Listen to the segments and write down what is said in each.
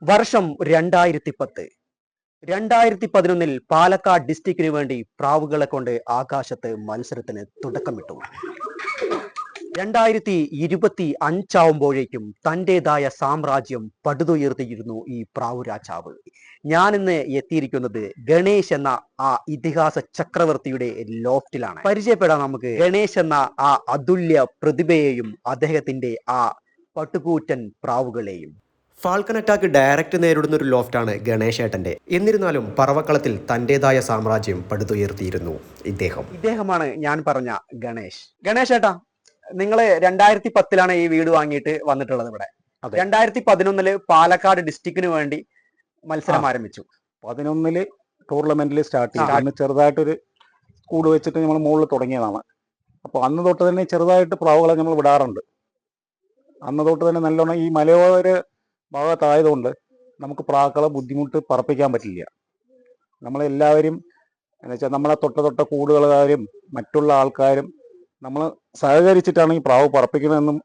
വർഷം 2010. 2011 പാലക്കാട് ഡിസ്ട്രിക്റ്റിന് വേണ്ടി പ്രാവുകളെ കൊണ്ട് ആകാശത്ത് മത്സരത്തിന് തുടക്കമിട്ടു. 2025 തന്റേതായ സാമ്രാജ്യം പടുതുയർത്തിയിരുന്നു ഈ പ്രാവു രാജാവ്. ഞാനിന്ന് എത്തിയിരിക്കുന്നത് ഗണേശ് എന്ന ആ ഇതിഹാസ ചക്രവർത്തിയുടെ ലോഫ്റ്റിലാണ്. പരിചയപ്പെടാം നമുക്ക് ഗണേശ് എന്ന ആ അതുല്യ പ്രതിഭയെയും അദ്ദേഹത്തിന്റെ ആ പട്ടുകൂറ്റൻ പ്രാവുകളെയും. ഫാൽക്കൺ അറ്റാക്ക് ഡയറക്റ്റ് നേരിടുന്ന ഒരു ലോഫ്റ്റാണ് ഗണേശേട്ടന്റെ. എന്നിരുന്നാലും പറവക്കളത്തിൽ തന്റേതായ സാമ്രാജ്യം പടുതുയർത്തിയിരുന്നു ഇദ്ദേഹമാണ് ഞാൻ പറഞ്ഞ ഗണേശ്. ഗണേശേട്ടാ, നിങ്ങൾ 2010 ഈ വീട് വാങ്ങിയിട്ട് വന്നിട്ടുള്ളത് ഇവിടെ. 2011 പാലക്കാട് ഡിസ്ട്രിക്റ്റിന് വേണ്ടി മത്സരം ആരംഭിച്ചു. 11 ടൂർണമെന്റിൽ സ്റ്റാർട്ട് ചെയ്തു. ചെറുതായിട്ടൊരു കൂട് വെച്ചിട്ട് നമ്മൾ മുകളിൽ തുടങ്ങിയതാണ്. അപ്പോൾ അന്ന് തൊട്ട് തന്നെ ചെറുതായിട്ട് പ്രാവുകളെ നമ്മൾ വിടാറുണ്ട്. അന്ന് തൊട്ട് തന്നെ നല്ലോണം ഈ മലയോര ഭാഗത്തായതുകൊണ്ട് നമുക്ക് പ്രാക്കളെ ബുദ്ധിമുട്ട് പറപ്പിക്കാൻ പറ്റില്ല. നമ്മളെല്ലാവരും എന്ന് വെച്ചാൽ നമ്മളെ തൊട്ട കൂടുകളുകാരും മറ്റുള്ള ആൾക്കാരും നമ്മൾ സഹകരിച്ചിട്ടാണ് ഈ പ്രാവ് പറപ്പിക്കുന്നതെന്നും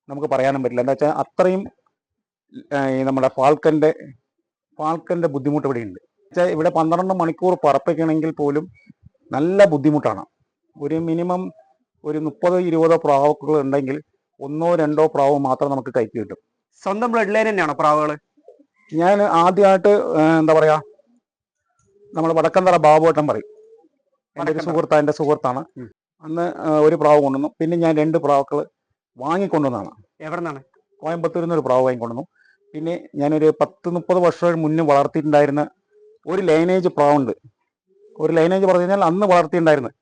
നമുക്ക് പറയാനും പറ്റില്ല. എന്താ വെച്ചാൽ അത്രയും നമ്മുടെ ഫാൽക്കൻ്റെ ബുദ്ധിമുട്ട് ഇവിടെ ഉണ്ട്. വെച്ചാൽ ഇവിടെ 12 മണിക്കൂർ പറപ്പിക്കണമെങ്കിൽ പോലും നല്ല ബുദ്ധിമുട്ടാണ്. ഒരു മിനിമം ഒരു 30-20 പ്രാവുകൾ ഉണ്ടെങ്കിൽ 1-2 പ്രാവ് മാത്രം നമുക്ക് കൈക്ക് കിട്ടും. സ്വന്തം ബ്ലഡ് ലൈൻ തന്നെയാണോ പ്രാവുകൾ? ഞാൻ ആദ്യമായിട്ട് എന്താ പറയാ, നമ്മൾ വടക്കന്തറ ബാബുവേട്ടൻ പറയും, എൻ്റെ സുഹൃത്താണ്. അന്ന് ഒരു പ്രാവ് കൊണ്ടുവന്നു. പിന്നെ ഞാൻ 2 പ്രാവുകൾ വാങ്ങിക്കൊണ്ടുവന്നതാണ്. എവിടെ നിന്നാണ്? കോയമ്പത്തൂരിൽ നിന്ന് ഒരു പ്രാവ് വാങ്ങിക്കൊണ്ടുവന്നു. പിന്നെ ഞാനൊരു 10-30 വർഷം മുന്നേ വളർത്തിയിട്ടുണ്ടായിരുന്ന ഒരു ലൈനേജ് പ്രാവുണ്ട്. ഒരു ലൈനേജ് പറഞ്ഞു കഴിഞ്ഞാൽ അന്ന് വളർത്തിയിട്ടുണ്ടായിരുന്നു,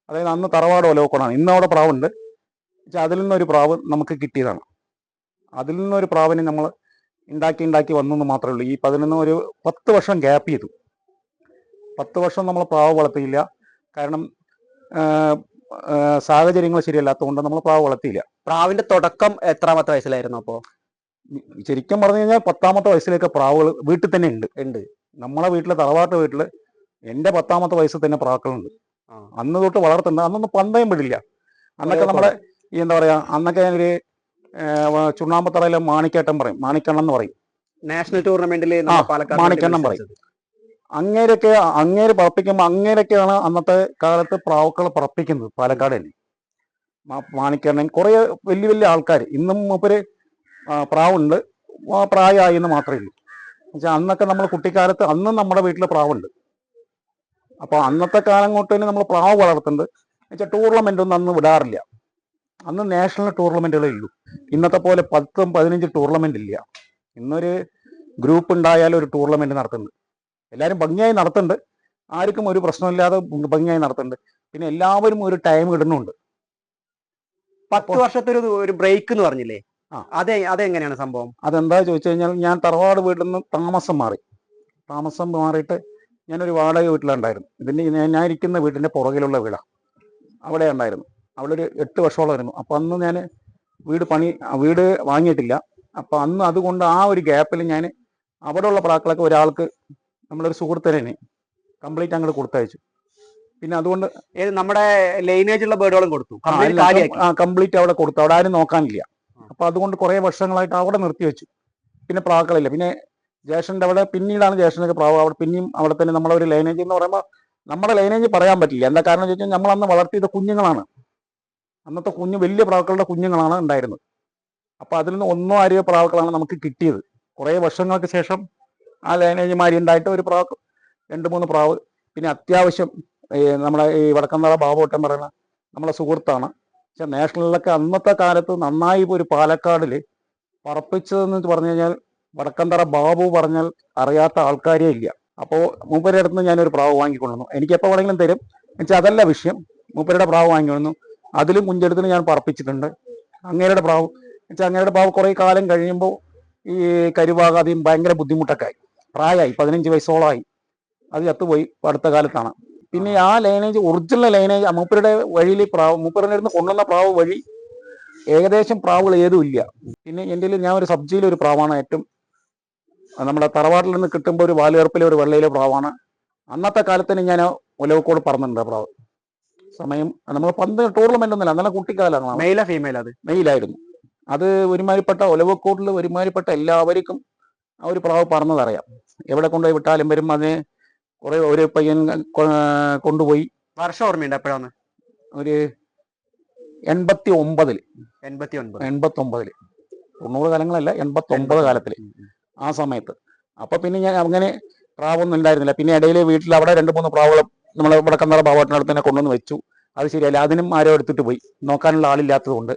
അതായത് അന്ന് തറവാട് ഒലോക്കണമാണ്. ഇന്ന് അവിടെ പ്രാവുണ്ട്. അതിൽ നിന്നൊരു പ്രാവ് നമുക്ക് കിട്ടിയതാണ്. അതിൽ നിന്നൊരു പ്രാവിനെ നമ്മൾ ഉണ്ടാക്കി വന്നെന്ന് മാത്രമേ ഉള്ളൂ. ഈ 10 വർഷം ഗ്യാപ്പ് ചെയ്തു. 10 വർഷം നമ്മൾ പ്രാവ് വളർത്തിയില്ല. കാരണം സാഹചര്യങ്ങൾ ശരിയല്ലാത്തതുകൊണ്ട് നമ്മൾ പ്രാവ് വളർത്തിയില്ല. പ്രാവിന്റെ തുടക്കം എത്രാമത്തെ വയസ്സിലായിരുന്നു? അപ്പോൾ ശരിക്കും പറഞ്ഞു കഴിഞ്ഞാൽ 10ാമത്തെ വയസ്സിലേക്ക് പ്രാവുകൾ വീട്ടിൽ തന്നെ ഉണ്ട്. നമ്മളെ വീട്ടിലെ തറവാട്ട് വീട്ടിൽ എൻ്റെ 10ാമത്തെ വയസ്സിൽ തന്നെ പ്രാക്കളുണ്ട്. അന്ന് തൊട്ട് വളർത്തുന്നുണ്ട്. അന്നൊന്നും പന്തയം വിടില്ല. അന്നൊക്കെ നമ്മുടെ ഈ എന്താ പറയാ, അന്നൊക്കെ ഞാനൊരു ചുണ്ണാമ്പത്തറയിലെ മാണിക്കണ്ണം എന്ന് പറയും, നാഷണൽ ടൂർണമെന്റിൽ മാണിക്കണ്ണം പറയും. അങ്ങേര് പറപ്പിക്കുമ്പോൾ അങ്ങേരൊക്കെയാണ് അന്നത്തെ കാലത്ത് പ്രാവുക്കളെ പറപ്പിക്കുന്നത് പാലക്കാട് തന്നെ. മാണിക്കണ്ണൻ, കുറെ വലിയ ആൾക്കാർ. ഇന്നും മൂപ്പര് പ്രാവുണ്ട്, പ്രായമായി എന്ന് മാത്രമേ ഉള്ളൂ. എന്നുവെച്ചാൽ അന്നൊക്കെ നമ്മൾ കുട്ടിക്കാലത്ത് അന്നും നമ്മുടെ വീട്ടിൽ പ്രാവുണ്ട്. അപ്പോൾ അന്നത്തെ കാലം കൊണ്ട് തന്നെ നമ്മൾ പ്രാവ് വളർത്തുന്നുണ്ട്. എന്നുവെച്ചാൽ ടൂർണമെന്റ് ഒന്നും അന്ന് വിടാറില്ല. അന്ന് നാഷണൽ ടൂർണമെന്റുകളേ ഉള്ളൂ. ഇന്നത്തെ പോലെ 10-15 ടൂർണമെന്റ് ഇല്ല. ഇന്നൊരു ഗ്രൂപ്പ് ഉണ്ടായാലും ഒരു ടൂർണമെന്റ് നടത്തുന്നുണ്ട്. എല്ലാവരും ഭംഗിയായി നടത്തുന്നുണ്ട്. ആർക്കും ഒരു പ്രശ്നമില്ലാതെ ഭംഗിയായി നടത്തുന്നുണ്ട്. പിന്നെ എല്ലാവരും ഒരു ടൈം ഇടുന്നുണ്ട്. 10 വർഷത്തെ ഒരു ബ്രേക്ക് എന്ന് പറഞ്ഞില്ലേ? അതെങ്ങനെയാണ് സംഭവം? അതെന്താ ചോദിച്ചു കഴിഞ്ഞാൽ, ഞാൻ തറവാട് വീട്ടിൽ നിന്ന് താമസം മാറിയിട്ട് ഞാനൊരു വാടക വീട്ടിലുണ്ടായിരുന്നു. ഞാൻ ഇരിക്കുന്ന വീട്ടിന്റെ പുറകിലുള്ള വീടാണ്. അവിടെ ഉണ്ടായിരുന്നു. അവിടെ ഒരു 8 വർഷമോളം ആയിരുന്നു. അപ്പം അന്ന് ഞാൻ വീട് വാങ്ങിയിട്ടില്ല. അപ്പം അന്ന് അതുകൊണ്ട് ആ ഒരു ഗ്യാപ്പിൽ ഞാൻ അവിടെയുള്ള പ്രാക്കളൊക്കെ ഒരാൾക്ക്, നമ്മളൊരു സുഹൃത്തിനെ കംപ്ലീറ്റ് അങ്ങോട്ട് കൊടുത്തയച്ചു. പിന്നെ അതുകൊണ്ട് നമ്മുടെ ലൈനേജുള്ള ബേർഡുകളും കൊടുത്തു, കംപ്ലീറ്റ് അവിടെ കൊടുത്തു. അവിടെ ആരും നോക്കാനില്ല. അപ്പൊ അതുകൊണ്ട് കുറെ വർഷങ്ങളായിട്ട് അവിടെ നിർത്തി വെച്ചു. പിന്നെ പ്രാക്കളില്ല. പിന്നെ ജേഷന്റെ അവിടെ പിന്നീടാണ് ജേഷനൊക്കെ പ്രാവ് അവിടെ പിന്നെയും അവിടെ തന്നെ നമ്മളൊരു ലൈനേജ് എന്ന് പറയുമ്പോൾ നമ്മുടെ ലൈനേജ് പറയാൻ പറ്റില്ല. എന്താ കാരണം എന്ന് വെച്ചാൽ നമ്മൾ അന്ന് വളർത്തിയത് കുഞ്ഞുങ്ങളാണ്. അന്നത്തെ വലിയ പ്രാക്കളുടെ കുഞ്ഞുങ്ങളാണ് ഉണ്ടായിരുന്നത്. അപ്പൊ അതിൽ നിന്ന് 1-2 പ്രാക്കളാണ് നമുക്ക് കിട്ടിയത്. കുറെ വർഷങ്ങൾക്ക് ശേഷം ആ ലൈനേജുമാരി ഉണ്ടായിട്ട് ഒരു പ്രാവ്, 2-3 പ്രാവ്. പിന്നെ അത്യാവശ്യം നമ്മളെ ഈ വടക്കന്തറ ബാബുവേട്ടൻ പറയുന്ന നമ്മളെ സുഹൃത്താണ്. പക്ഷെ നാഷണലിലൊക്കെ അന്നത്തെ കാലത്ത് നന്നായി ഒരു പാലക്കാടിൽ പറപ്പിച്ചതെന്ന് പറഞ്ഞു കഴിഞ്ഞാൽ വടക്കന്തറ ബാബു പറഞ്ഞാൽ അറിയാത്ത ആൾക്കാരേ ഇല്ല. അപ്പോൾ മൂപ്പരുടെ അടുത്ത് നിന്ന് ഞാനൊരു പ്രാവ് വാങ്ങിക്കൊണ്ടുവന്നു. എനിക്ക് എപ്പോൾ വേണമെങ്കിലും തരും. എന്നുവെച്ചാൽ അതല്ല വിഷയം. മൂപ്പരുടെ പ്രാവ് വാങ്ങിക്കൊണ്ടു. അതിലും കുഞ്ചെടുത്തിന് ഞാൻ പറപ്പിച്ചിട്ടുണ്ട്. അങ്ങേരുടെ പ്രാവ് എന്നുവെച്ചാൽ അങ്ങേരുടെ പ്രാവ് കുറേ കാലം കഴിയുമ്പോൾ ഈ കരുവാകാതെയും ഭയങ്കര ബുദ്ധിമുട്ടൊക്കെ ആയി. പ്രായമായി, 15 വയസ്സോളമായി. അത് ചത്തുപോയി അടുത്ത കാലത്താണ്. പിന്നെ ആ ലൈനേജ്, ഒറിജിനൽ ലൈനേജ് മൂപ്പരുടെ വഴിയിൽ മൂപ്പരുടെ അടുത്ത് കൊണ്ടുവന്ന പ്രാവ് വഴി ഏകദേശം പ്രാവുകൾ ഏതും ഇല്ല. പിന്നെ എൻ്റെ ഞാൻ ഒരു സബ്ജിയിലെ ഒരു പ്രാവാണ് ഏറ്റവും നമ്മുടെ തറവാട്ടിൽ നിന്ന് കിട്ടുമ്പോൾ ഒരു വാലുകറുപ്പിലെ ഒരു വെള്ളയിലെ പ്രാവാണ്. അന്നത്തെ കാലത്തിന് ഞാൻ ഒലവക്കോട് പറന്നിട്ടുണ്ട് പ്രാവ്. സമയം നമ്മൾ ടൂർണമെന്റ് ഒന്നുമില്ല, നല്ല കുട്ടിക്കാലാണ്. ഫീമെയിൽ? അത് മെയിലായിരുന്നു. അത് ഒരുമാതിരിപ്പെട്ട ഒലവക്കോട്ടിൽ ഒരുമാതിരിപ്പെട്ട എല്ലാവർക്കും ആ ഒരു പ്രാവ് പറന്നതറിയാം. എവിടെ കൊണ്ടുപോയി വിട്ടാലും വരും. അതിന് കുറെ ഒരു പയ്യൻ കൊണ്ടുപോയി വർഷം ഓർമ്മയുണ്ട് എപ്പോഴാണ്? ഒരു 89 89. 89 90 കാലങ്ങളല്ല, 89 കാലത്തിൽ ആ സമയത്ത്. അപ്പൊ പിന്നെ ഞാൻ അങ്ങനെ പ്രാവൊന്നും ഉണ്ടായിരുന്നില്ല. പിന്നെ ഇടയിൽ വീട്ടിൽ അവിടെ 2-3 പ്രാവുകൾ നമ്മളെ ഇവിടെ കന്നറ ബാബോട്ടിനടുത്ത് തന്നെ കൊണ്ടുവന്ന് വെച്ചു. അത് ശരിയല്ല, അതിനും ആരോ എടുത്തിട്ട് പോയി, നോക്കാനുള്ള ആളില്ലാത്തത് കൊണ്ട്.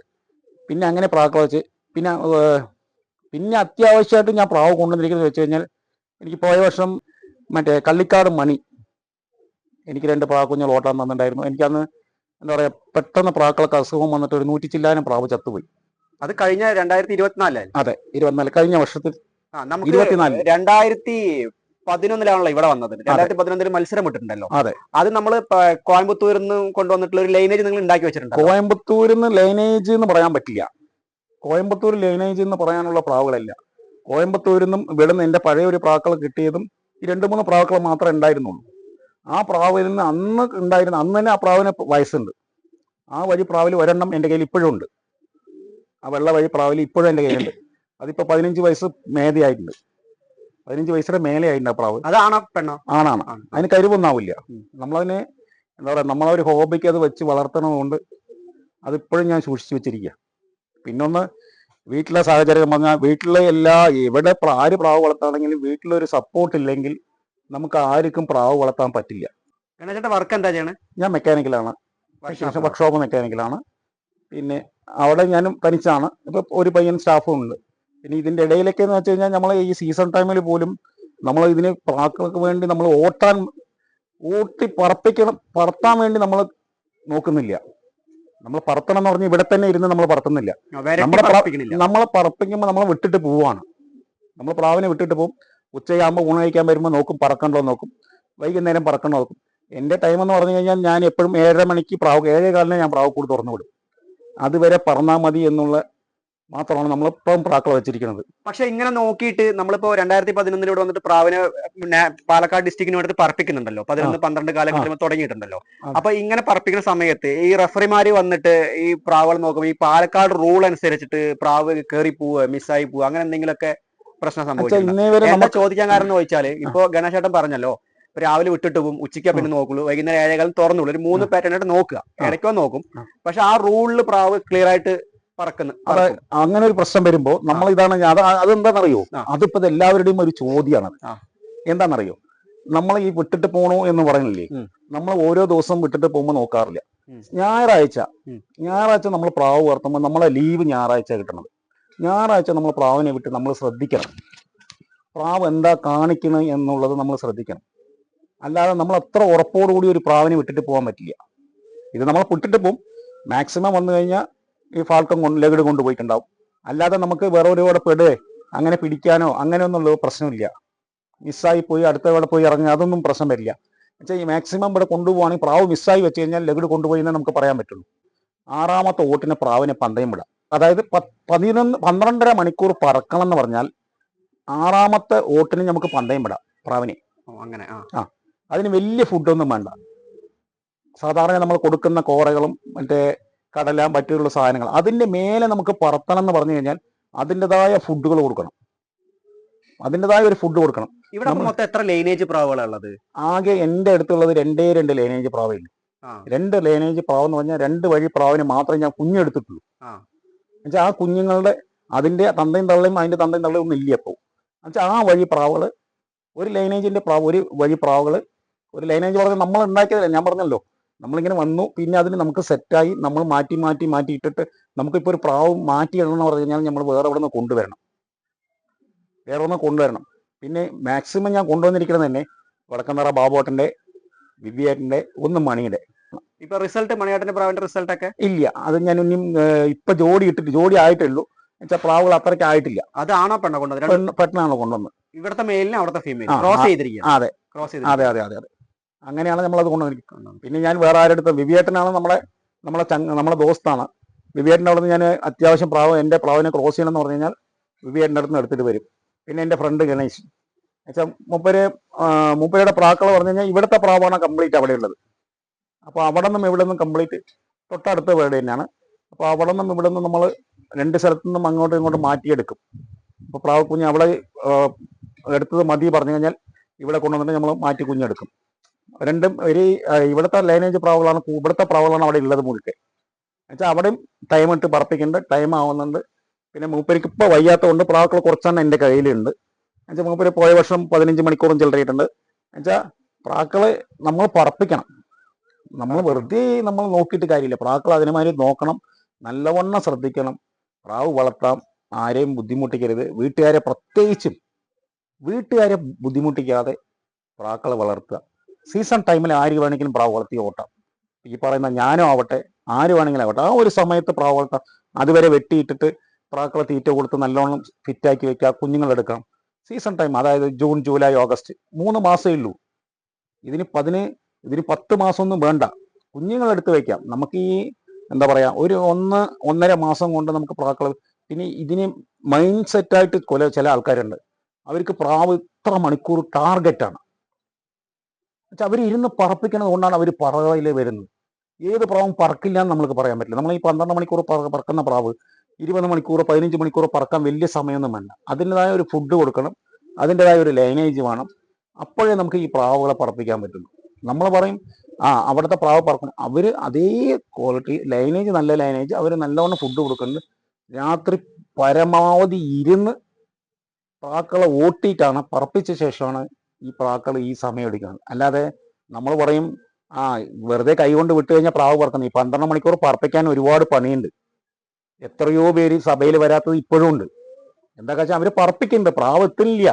പിന്നെ അങ്ങനെ പ്രാക്കളെ വെച്ച് പിന്നെ പിന്നെ അത്യാവശ്യമായിട്ട് ഞാൻ പ്രാവ് കൊണ്ടുവന്നിരിക്കുന്നത് വെച്ച് കഴിഞ്ഞാൽ, എനിക്ക് പോയ വർഷം മറ്റേ കള്ളിക്കാട് മണി എനിക്ക് 2 പ്രാക്കുഞ്ഞുങ്ങൾ ഓട്ടാൻ തന്നിട്ടുണ്ടായിരുന്നു. എനിക്കന്ന് എന്താ പറയാ, പെട്ടെന്ന് പ്രാക്കളൊക്കെ അസുഖം വന്നിട്ട് ഒരു 100 ചില്ലാനം പ്രാവ് ചത്തുപോയി. അത് കഴിഞ്ഞ 2024. അതെ, 24 കഴിഞ്ഞ വർഷത്തിൽ. നമുക്ക് 24 2011 ഇവിടെ വന്നത്. 2011 മത്സരം വിട്ടിട്ടുണ്ടല്ലോ. അതെ, അത് നമ്മൾ കോയമ്പത്തൂരിൽ നിന്ന് കൊണ്ടുവന്നിട്ടുള്ള ഒരു ലൈനേജ് നിങ്ങൾ ഉണ്ടാക്കി വെച്ചിട്ടുണ്ട്. കോയമ്പത്തൂരിൽ നിന്ന് ലൈനേജ് എന്ന് പറയാൻ പറ്റില്ല. കോയമ്പത്തൂർ ലൈനേജ് എന്ന് പറയാനുള്ള പ്രാവുകളല്ല. കോയമ്പത്തൂരിൽ നിന്നും ഇവിടുന്ന് എൻ്റെ പഴയ ഒരു പ്രാക്കൾ കിട്ടിയതും ഈ 2-3 പ്രാക്കൾ മാത്രമേ ഉണ്ടായിരുന്നുള്ളൂ. ആ പ്രാവിൽ നിന്ന് അന്ന് ഉണ്ടായിരുന്ന അന്ന് തന്നെ ആ പ്രാവിന് വയസ്സുണ്ട്. ആ വഴി പ്രാവിൽ ഒരെണ്ണം എൻ്റെ കയ്യിൽ ഇപ്പോഴും ഉണ്ട്. ആ വെള്ള വഴി പ്രാവിൽ ഇപ്പോഴും എൻ്റെ കയ്യിലുണ്ട്. അതിപ്പോൾ 15 വയസ്സ് മേതെയായിട്ടുണ്ട്. 15 വയസ്സിന്റെ മേലെ ആയിട്ടുണ്ട് ആ പ്രാവ്. അതാണോ പെണ്ണോ? ആണാണ്. അതിന് കരുവൊന്നാവില്ല. നമ്മളതിനെ എന്താ പറയുക, നമ്മളൊരു ഹോബിക്ക് അത് വെച്ച് വളർത്തണതുകൊണ്ട് അതിപ്പോഴും ഞാൻ സൂക്ഷിച്ചു വെച്ചിരിക്കുക. പിന്നൊന്ന് വീട്ടിലെ സാഹചര്യം പറഞ്ഞാൽ, വീട്ടിലെ എവിടെ ആര് പ്രാവ് വളർത്താണെങ്കിലും വീട്ടിലൊരു സപ്പോർട്ട് ഇല്ലെങ്കിൽ നമുക്ക് ആർക്കും പ്രാവ് വളർത്താൻ പറ്റില്ല. ഗണേശന്റെ വർക്ക് എന്താ ചെയ്യണേ? ഞാൻ മെക്കാനിക്കലാണ്, വർക്ക്ഷോപ്പ് മെക്കാനിക്കലാണ്. പിന്നെ അവിടെ ഞാനും തനിച്ചാണ്. ഇപ്പൊ ഒരു പയ്യൻ സ്റ്റാഫും ഉണ്ട്. പിന്നെ ഇതിന്റെ ഇടയിലൊക്കെ എന്ന് വെച്ച് കഴിഞ്ഞാൽ, നമ്മൾ ഈ സീസൺ ടൈമിൽ പോലും നമ്മൾ ഇതിന് പ്രാക്കൾക്ക് വേണ്ടി നമ്മൾ പറത്താൻ വേണ്ടി നമ്മൾ നോക്കുന്നില്ല. നമ്മൾ പറത്തണം എന്ന് പറഞ്ഞ് ഇവിടെ തന്നെ ഇരുന്ന് നമ്മൾ പറത്തുന്നില്ല. നമ്മളെ പറപ്പിക്കുമ്പോൾ നമ്മൾ വിട്ടിട്ട് പോവാണ്. നമ്മൾ പ്രാവിനെ വിട്ടിട്ട് പോകും. ഉച്ചയാകുമ്പോൾ ഊണ് കഴിക്കാൻ വരുമ്പോൾ നോക്കും, പറക്കണ്ടോ നോക്കും. വൈകുന്നേരം പറക്കണ്ടോ നോക്കും. എൻ്റെ ടൈം എന്ന് പറഞ്ഞു കഴിഞ്ഞാൽ, ഞാൻ എപ്പോഴും 7:30 മണിക്ക് 7:15 ഞാൻ പ്രാവ് കൂട് തുറന്നു വിടും. അതുവരെ പറന്നാൽ മതി എന്നുള്ള മാത്രമാണ് നമ്മളിപ്പം പ്രാക്കളെ വെച്ചിരിക്കുന്നത്. പക്ഷെ ഇങ്ങനെ നോക്കിയിട്ട് നമ്മളിപ്പോ 2011 ഇവിടെ വന്നിട്ട് പ്രാവിനെ പാലക്കാട് ഡിസ്ട്രിക്റ്റിന് വേണ്ടി പറപ്പിക്കുന്നുണ്ടല്ലോ. 11-12 കാലഘട്ടത്തിൽ തുടങ്ങിയിട്ടുണ്ടല്ലോ. അപ്പൊ ഇങ്ങനെ പറപ്പിക്കുന്ന സമയത്ത് ഈ റഫറിമാര് വന്നിട്ട് ഈ പ്രാവുകൾ നോക്കുമ്പോൾ ഈ പാലക്കാട് റൂൾ അനുസരിച്ചിട്ട് പ്രാവ് കയറി പോവുക, മിസ്സായി പോവുക, അങ്ങനെ എന്തെങ്കിലുമൊക്കെ പ്രശ്നം സംഭവിച്ചിട്ടുണ്ട്. എന്താ ചോദിക്കാൻ കാരണം എന്ന് ചോദിച്ചാല്, ഇപ്പൊ ഗണേശേട്ടൻ പറഞ്ഞല്ലോ, രാവിലെ വിട്ടിട്ട് പോകും, ഉച്ചയ്ക്ക് പിന്നെ നോക്കുള്ളൂ, വൈകുന്നേരം 7:15 തുറന്നുള്ളൂ. ഒരു 3 പാറ്റേൺ ആയിട്ട് നോക്കുക, ഇടയ്ക്കോ നോക്കും. പക്ഷെ ആ റൂളിൽ പ്രാവ് ക്ലിയർ ആയിട്ട് പറക്കുന്നു. അങ്ങനെ ഒരു പ്രശ്നം വരുമ്പോ നമ്മൾ ഇതാണ് അതെന്താണെന്നറിയോ, അതിപ്പോ എല്ലാവരുടെയും ഒരു ചോദ്യമാണ്. എന്താണെന്നറിയോ, നമ്മൾ ഈ വിട്ടിട്ട് പോണോ എന്ന് പറയുന്നില്ലേ, നമ്മൾ ഓരോ ദിവസം വിട്ടിട്ട് പോകുമ്പോൾ നോക്കാറില്ല. ഞായറാഴ്ച നമ്മൾ പ്രാവ് വളർത്തുമ്പോൾ നമ്മളെ ലീവ് ഞായറാഴ്ച കിട്ടണത്. ഞായറാഴ്ച നമ്മൾ പ്രാവിനെ വിട്ട് നമ്മൾ ശ്രദ്ധിക്കണം. പ്രാവ് എന്താ കാണിക്കുന്നത് എന്നുള്ളത് നമ്മൾ ശ്രദ്ധിക്കണം. അല്ലാതെ നമ്മൾ അത്ര ഉറപ്പോടുകൂടി ഒരു പ്രാവിനെ വിട്ടിട്ട് പോകാൻ പറ്റില്ല. ഇത് നമ്മൾ വിട്ടിട്ട് പോകും. മാക്സിമം വന്നു കഴിഞ്ഞാൽ ഈ ഫാൾക്കൺ ലഗഡ് കൊണ്ടുപോയിട്ടുണ്ടാവും. അല്ലാതെ നമുക്ക് വേറെ ഒരുപാട് അങ്ങനെ പിടിക്കാനോ അങ്ങനെയൊന്നുള്ള പ്രശ്നമില്ല. മിസ്സായി പോയി അടുത്തവിടെ പോയി ഇറങ്ങുക, അതൊന്നും പ്രശ്നം വരില്ല. എന്നുവെച്ചാൽ ഈ മാക്സിമം ഇവിടെ കൊണ്ടുപോകുകയാണെങ്കിൽ പ്രാവ് മിസ്സായി വെച്ച് കഴിഞ്ഞാൽ ലഗഡ് കൊണ്ടുപോയി എന്നേ നമുക്ക് പറയാൻ പറ്റുള്ളൂ. 6ാമത്തെ ഓട്ടിന് പ്രാവിനെ പന്തയം വിടാം. അതായത് 12.5 മണിക്കൂർ പറക്കണം എന്ന് പറഞ്ഞാൽ 6ാമത്തെ ഓട്ടിന് നമുക്ക് പന്തയം വിടാം പ്രാവിനെ. അങ്ങനെ അതിന് വലിയ ഫുഡൊന്നും വേണ്ട. സാധാരണ നമ്മൾ കൊടുക്കുന്ന കോറകളും മറ്റേ കടല മറ്റുള്ള സാധനങ്ങൾ, അതിന്റെ മേലെ നമുക്ക് പറത്തണം എന്ന് പറഞ്ഞു കഴിഞ്ഞാൽ അതിൻ്റെതായ ഫുഡുകൾ കൊടുക്കണം. അതിൻ്റെതായ ഒരു ഫുഡ് കൊടുക്കണം. ഇവിടെ മൊത്തം എത്ര ലൈനേജ് പ്രാവുകളുള്ളത്? ആകെ എൻ്റെ അടുത്തുള്ളത് 2 ലൈനേജ് പ്രാവേ ഉള്ളൂ. 2 ലൈനേജ് പ്രാവ് എന്ന് പറഞ്ഞാൽ 2 വഴി പ്രാവിനെ മാത്രമേ ഞാൻ കുഞ്ഞെടുത്തിട്ടുള്ളൂ. എന്നുവെച്ചാൽ ആ കുഞ്ഞുങ്ങളുടെ അതിന്റെ തന്തയും തള്ളയും അതിന്റെ തന്തയും തള്ളയും ഒന്നും ഇല്ല. അപ്പോൾ എന്നുവെച്ചാൽ ആ വഴി പ്രാവുകൾ, ഒരു ലൈനേജിന്റെ പ്രാവ്, ഒരു വഴി പ്രാവുകൾ, ഒരു ലൈനേജ് പറഞ്ഞാൽ നമ്മൾ ഉണ്ടാക്കിയതല്ല. ഞാൻ പറഞ്ഞല്ലോ, നമ്മളിങ്ങനെ വന്നു, പിന്നെ അതിന് നമുക്ക് സെറ്റായി നമ്മൾ മാറ്റി ഇട്ടിട്ട് നമുക്കിപ്പോൾ ഒരു പ്രാവ് മാറ്റി ഇടണമെന്ന് പറഞ്ഞു കഴിഞ്ഞാൽ നമ്മൾ വേറെ എവിടെ നിന്ന് കൊണ്ടുവരണം. പിന്നെ മാക്സിമം ഞാൻ കൊണ്ടുവന്നിരിക്കുന്നത് തന്നെ വടക്കന്തറ ബാബോട്ടന്റെ, വിവിയേട്ടന്റെ, ഒന്ന് മണിയുടെ. ഇപ്പൊ റിസൾട്ട് മണിയേട്ടന്റെ പ്രാവിന്റെ റിസൾട്ട് ഒക്കെ ഇല്ല. അത് ഞാൻ ഇനിയും ഇപ്പൊ ജോഡി ആയിട്ടുള്ളൂ. എന്നുവെച്ചാൽ പ്രാവുകൾ അത്രയ്ക്ക് ആയിട്ടില്ല. അതാണോ പെണ്ണ കൊണ്ടുവന്നത്? പെണ്ണാണോ കൊണ്ടുവന്നത്. ഇവിടുത്തെ മെയിലിന് അവിടുത്തെ ഫീമെയിൽ ക്രോസ് ചെയ്തിരിക്കുക. അതെ. അങ്ങനെയാണ് നമ്മളത് കൊണ്ടുവന്നിരിക്കുന്നത്. പിന്നെ ഞാൻ വേറെ ആരെടുത്ത്, വിവിയേട്ടനാണ് നമ്മളെ ദോസ്താണ്. വിവിയേട്ടൻ്റെ അവിടെ നിന്ന് ഞാൻ അത്യാവശ്യം എൻ്റെ പ്രാവിനെ ക്രോസ് ചെയ്യണമെന്ന് പറഞ്ഞു കഴിഞ്ഞാൽ വിവിയേട്ടൻ്റെ അടുത്ത് നിന്ന് എടുത്തിട്ട് വരും. പിന്നെ എൻ്റെ ഫ്രണ്ട് ഗണേഷ്, എന്നുവെച്ചാൽ മൂപ്പരുടെ പ്രാക്കൾ പറഞ്ഞു കഴിഞ്ഞാൽ ഇവിടുത്തെ പ്രാവാണ് കംപ്ലീറ്റ് അവിടെ ഉള്ളത്. അപ്പോൾ അവിടെ നിന്നും ഇവിടെ നിന്നും കംപ്ലീറ്റ് തൊട്ടടുത്ത വീട് തന്നെയാണ്. അപ്പോൾ അവിടെ നിന്നും ഇവിടെ നിന്നും നമ്മൾ 2 സ്ഥലത്തു നിന്നും അങ്ങോട്ടും ഇങ്ങോട്ടും മാറ്റിയെടുക്കും. അപ്പോൾ പ്രാവ് കുഞ്ഞ് അവിടെ എടുത്തത് മതി പറഞ്ഞു കഴിഞ്ഞാൽ ഇവിടെ കൊണ്ടുവന്നിട്ട് നമ്മൾ മാറ്റി കുഞ്ഞെടുക്കും. രണ്ടും ഒരു ഇവിടുത്തെ ലൈനേജ് പ്രാവുകളാണ്, ഇവിടുത്തെ പ്രാവുകളാണ് അവിടെ ഉള്ളത് മുഴുക്കെ. എന്നുവെച്ചാൽ അവിടെയും ടൈം ഇട്ട് പറപ്പിക്കേണ്ട ടൈം ആവുന്നുണ്ട്. പിന്നെ മൂപ്പരിക്ക് ഇപ്പോൾ വയ്യാത്തതുകൊണ്ട് പ്രാക്കൾ കുറച്ചെണ്ണം എൻ്റെ കയ്യിലുണ്ട്. എന്നുവെച്ചാൽ മൂപ്പര് പോയ വർഷം 15 മണിക്കൂറും ചില്ലറയിട്ടുണ്ട്. എന്നുവെച്ചാൽ പ്രാക്കളെ നമ്മൾ പറപ്പിക്കണം. നമ്മൾ വെറുതെ നമ്മൾ നോക്കിയിട്ട് കാര്യമില്ല. പ്രാക്കൾ അതിനുമാതിരി നോക്കണം, നല്ലവണ്ണം ശ്രദ്ധിക്കണം. പ്രാവ് വളർത്താം, ആരെയും ബുദ്ധിമുട്ടിക്കരുത്. പ്രത്യേകിച്ചും വീട്ടുകാരെ ബുദ്ധിമുട്ടിക്കാതെ പ്രാക്കളെ വളർത്തുക. സീസൺ ടൈമിൽ ആര് വേണമെങ്കിലും പ്രാവ് വളർത്തി ഓട്ടാം. ഈ പറയുന്ന ഞാനും ആവട്ടെ, ആര് വേണമെങ്കിലും ആവട്ടെ, ആ ഒരു സമയത്ത് പ്രാവ് വളർത്താം. അതുവരെ വെട്ടിയിട്ടിട്ട് പ്രാക്കളെ തീറ്റ കൊടുത്ത് നല്ലോണം ഫിറ്റാക്കി വെക്കുക, കുഞ്ഞുങ്ങളെടുക്കാം. സീസൺ ടൈം അതായത് ജൂൺ, ജൂലൈ, ഓഗസ്റ്റ് 3 മാസമേ ഉള്ളൂ. ഇതിന് 10 മാസമൊന്നും വേണ്ട, കുഞ്ഞുങ്ങളെടുത്ത് വെക്കാം. നമുക്ക് ഈ എന്താ പറയാ, ഒരു 1-1.5 മാസം കൊണ്ട് നമുക്ക് പ്രാക്കളെ. പിന്നെ ഇതിന് മൈൻഡ് സെറ്റായിട്ട് ചില ആൾക്കാരുണ്ട്, അവർക്ക് പ്രാവ് ഇത്ര മണിക്കൂർ ടാർഗറ്റാണ്. പക്ഷെ അവർ ഇരുന്ന് പറപ്പിക്കുന്നത് കൊണ്ടാണ് അവർ പറവയിൽ വരുന്നത്. ഏത് പ്രാവും പറക്കില്ല എന്ന് നമ്മൾക്ക് പറയാൻ പറ്റില്ല. നമ്മൾ ഈ 12 മണിക്കൂർ പറക്കുന്ന പ്രാവ് 20 മണിക്കൂർ 15 മണിക്കൂർ പറക്കാൻ വലിയ സമയമൊന്നും വേണ്ട. അതിൻ്റെതായ ഒരു ഫുഡ് കൊടുക്കണം, അതിൻ്റെതായ ഒരു ലൈനേജ് വേണം. അപ്പോഴേ നമുക്ക് ഈ പ്രാവുകളെ പറപ്പിക്കാൻ പറ്റുള്ളൂ. നമ്മൾ പറയും അവിടുത്തെ പ്രാവ് പറക്കണം, അവർ അതേ ക്വാളിറ്റി ലൈനേജ്, നല്ല ലൈനേജ്, അവർ നല്ലവണ്ണം ഫുഡ് കൊടുക്കുന്നുണ്ട്. രാത്രി പരമാവധി ഇരുന്ന് പ്രാക്കളെ ഓട്ടിയിട്ടാണ്, പറപ്പിച്ച ശേഷമാണ് ഈ പ്രാക്കൾ ഈ സമയം എടുക്കുന്നത്. അല്ലാതെ നമ്മൾ പറയും വെറുതെ കൈകൊണ്ട് വിട്ടു കഴിഞ്ഞാൽ പ്രാവ് പറക്കുന്നത്. ഈ 12 മണിക്കൂർ പറപ്പിക്കാൻ ഒരുപാട് പണിയുണ്ട്. എത്രയോ പേര് സഭയിൽ വരാത്തത് ഇപ്പോഴും ഉണ്ട്. എന്താ വെച്ചാൽ അവർ പറപ്പിക്കുന്നുണ്ട്, പ്രാവ് എത്തുന്നില്ല.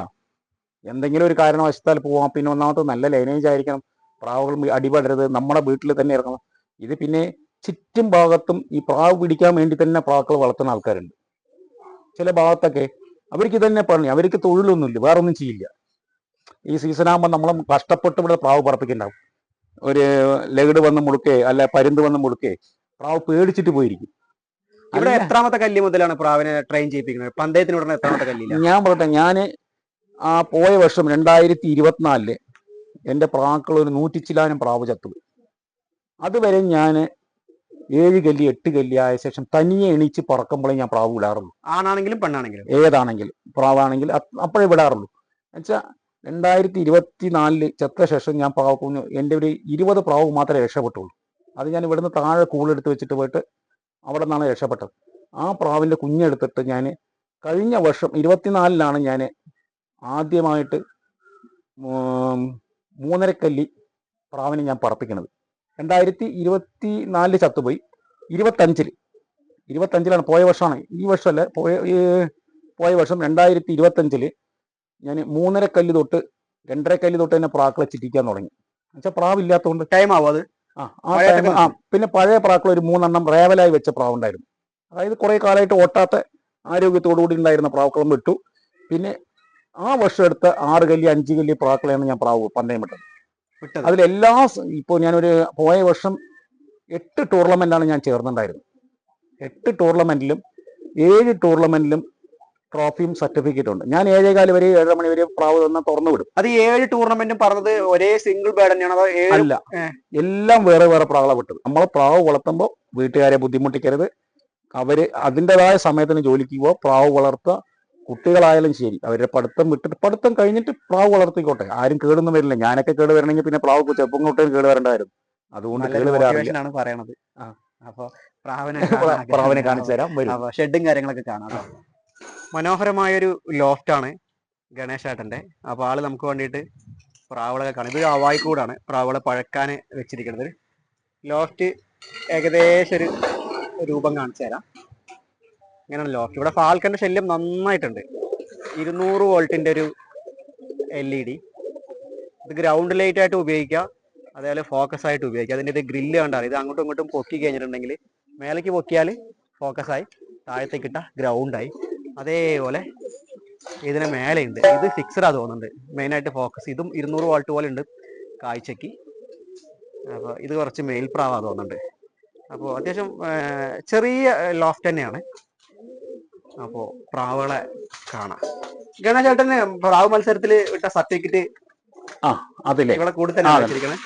എന്തെങ്കിലും ഒരു കാരണവശത്താൽ പോവാം. പിന്നെ ഒന്നാമത്തെ നല്ല ലൈനേജ് ആയിരിക്കണം, പ്രാവുകൾ അടിപെടരുത്, നമ്മുടെ വീട്ടിൽ തന്നെ ഇറങ്ങണം. ഇത് പിന്നെ ചുറ്റും ഭാഗത്തും ഈ പ്രാവ് പിടിക്കാൻ വേണ്ടി തന്നെ പ്രാക്കൾ വളർത്തുന്ന ആൾക്കാരുണ്ട്. ചില ഭാഗത്തൊക്കെ അവർക്ക് തന്നെ പണി, അവർക്ക് തൊഴിലൊന്നുമില്ല, വേറെ ഒന്നും ചെയ്യില്ല. ഈ സീസൺ ആകുമ്പോൾ നമ്മൾ കഷ്ടപ്പെട്ട് ഇവിടെ പ്രാവ് പറപ്പിക്കുന്നുണ്ടാവും. ഒരു ലഗഡ് വന്ന് മുടുക്കേ അല്ല പരുന്ത് വന്ന് മുടുക്കേ പ്രാവ് പേടിച്ചിട്ട് പോയിരിക്കും. ഇവിടെ എത്രാമത്തെ കല്ല് മുതലാണ് പ്രാവിനെ ട്രെയിൻ ചെയ്യിപ്പിക്കുന്നത്? പന്തയത്തിന് ഉടനെ എത്രാമത്തെ കല്ലില്ല? ഞാൻ പറയട്ടെ, ഞാൻ പോയ വർഷം 2024 എൻ്റെ പ്രാക്കൾ ഒരു 100 ചില്ലാനം പ്രാവ് ചത്തുപോയി. അതുവരെ ഞാൻ 7 കല്ലി 8 കല്ലി ആയ ശേഷം തനിയെ എണീച്ച് പറക്കുമ്പോഴേ ഞാൻ പ്രാവ് വിടാറുള്ളൂ. ആണാണെങ്കിലും പെണ്ണാണെങ്കിലും ഏതാണെങ്കിലും പ്രാവാണെങ്കിൽ അപ്പോഴേ വിടാറുള്ളൂ. എന്നുവെച്ചാൽ 2024 ചത്ത ശേഷം ഞാൻ പ്രാവ് കുഞ്ഞു എൻ്റെ ഒരു 20 പ്രാവ് മാത്രമേ രക്ഷപ്പെട്ടുള്ളൂ. അത് ഞാൻ ഇവിടുന്ന് താഴെ കൂളെടുത്ത് വെച്ചിട്ട് പോയിട്ട് അവിടെ നിന്നാണ് രക്ഷപ്പെട്ടത്. ആ പ്രാവിൻ്റെ കുഞ്ഞെടുത്തിട്ട് ഞാൻ കഴിഞ്ഞ വർഷം 24-ലാണ് ഞാൻ ആദ്യമായിട്ട് 3.5 കല്ലി പ്രാവിനെ ഞാൻ പറപ്പിക്കുന്നത്. 2024 ചത്തുപോയി. 25-ലാണ് പോയ വർഷമാണ്, ഈ വർഷമല്ല, പോയ വർഷം 2025 ഞാൻ 3.5 കല്ല് തൊട്ട് 2.5 കല്ല് തൊട്ട് തന്നെ പ്രാക്കളെ ചിറ്റിക്കാൻ തുടങ്ങി. എന്നുവെച്ചാൽ പ്രാവില്ലാത്തതുകൊണ്ട് ടൈം ആവും അത്. പിന്നെ പഴയ പ്രാക്കൾ ഒരു 3 എണ്ണം റേവലായി വെച്ച പ്രാവുണ്ടായിരുന്നു. അതായത് കുറെ കാലമായിട്ട് ഓട്ടാത്ത ആരോഗ്യത്തോടു കൂടി ഉണ്ടായിരുന്ന പ്രാക്കളും വിട്ടു. പിന്നെ ആ വർഷം എടുത്ത 6 കല്ലി 5 കല്ലി പ്രാക്കളെയാണ് ഞാൻ പ്രാവ് പന്തയം വിട്ടത്. അതിലെല്ലാ ഇപ്പോൾ ഞാനൊരു പോയ വർഷം 8 ടൂർണമെന്റാണ് ഞാൻ ചേർന്നിട്ടുണ്ടായിരുന്നത്. 8 ടൂർണമെന്റിലും 7 ടൂർണമെന്റിലും ട്രോഫിയും സർട്ടിഫിക്കറ്റും ഉണ്ട്. ഞാൻ 7:15 വരെ 7:30 മണി വരെ പ്രാവ് തന്നെ തുറന്നു വിടും. അത് 7 ടൂർണമെന്റും പറഞ്ഞത് ഒരേ സിംഗിൾ ബേർഡ് തന്നെയാണ്? അല്ല, എല്ലാം വേറെ വേറെ പ്രാവുകളെ വിട്ടത്. നമ്മൾ പ്രാവ് വളർത്തുമ്പോൾ വീട്ടുകാരെ ബുദ്ധിമുട്ടിക്കരുത്. അവര് അതിൻ്റെതായ സമയത്തിന് ജോലിക്ക് പോവുക, പ്രാവ് വളർത്തുക. കുട്ടികളായാലും ശരി, അവരുടെ പഠിത്തം വിട്ടിട്ട് പഠിത്തം കഴിഞ്ഞിട്ട് പ്രാവ് വളർത്തിക്കോട്ടെ, ആരും കേടൊന്നും വരില്ല. ഞാനൊക്കെ കേട് വരണമെങ്കിൽ പിന്നെ പ്രാവ് ചെറുപ്പം തൊട്ട് കേട് വരേണ്ടതായിരുന്നു. അതുകൊണ്ട് കേട് വരാറില്ല. പറയണത്. അപ്പൊ പ്രാവിനെ കാണിച്ചു തരാം, വരും. ഷെഡും കാര്യങ്ങളൊക്കെ കാണാം. മനോഹരമായൊരു ലോഫ്റ്റാണ് ഗണേശേട്ടന്റെ. അപ്പൊ ആള് നമുക്ക് വേണ്ടിയിട്ട് പ്രാവുകളൊക്കെ കാണും. ഇത് അവായിക്കൂടാണ് പ്രാവുകളെ പഴക്കാൻ വെച്ചിരിക്കുന്നത്. ലോഫ്റ്റ് ഏകദേശം ഒരു രൂപം കാണിച്ചു തരാം. ഇങ്ങനെയാണ് ലോഫ്റ്റ്. ഇവിടെ ഫാൽക്കന്റെ ശല്യം നന്നായിട്ടുണ്ട്. 200 വോൾട്ടിന്റെ ഒരു LED. ഇത് ഗ്രൗണ്ട് ലൈറ്റ് ആയിട്ട് ഉപയോഗിക്കുക, അതേപോലെ ഫോക്കസ് ആയിട്ട് ഉപയോഗിക്കുക. അതിൻ്റെ ഇത് ഗ്രില്ല് കണ്ടാൽ ഇത് അങ്ങോട്ടും ഇങ്ങോട്ടും പൊക്കി കഴിഞ്ഞിട്ടുണ്ടെങ്കിൽ മേലേക്ക് പൊക്കിയാൽ ഫോക്കസായി, താഴത്തേക്ക് ഇട്ട ഗ്രൗണ്ടായി. അതേപോലെ ഇതിന് മേലെയുണ്ട്, ഇത് ഫിക്സഡാ തോന്നുന്നുണ്ട്, മെയിനായിട്ട് ഫോക്കസ്. ഇതും 200 വാൾട്ട് പോലെ ഉണ്ട് കാഴ്ചക്ക്. അപ്പോൾ ഇത് കുറച്ച് മേൽപ്രാവാ തോന്നുന്നുണ്ട്. അപ്പോൾ അത്യാവശ്യം ചെറിയ ലോഫ്റ്റ് തന്നെയാണ്. അപ്പോൾ പ്രാവുകളെ കാണാം. ഗണേശേട്ടന് പ്രാവ് മത്സരത്തിൽ ഇട്ട സർട്ടിഫിക്കറ്റ് ഇവിടെ കൂടി തന്നെ വെച്ചിരിക്കണേ.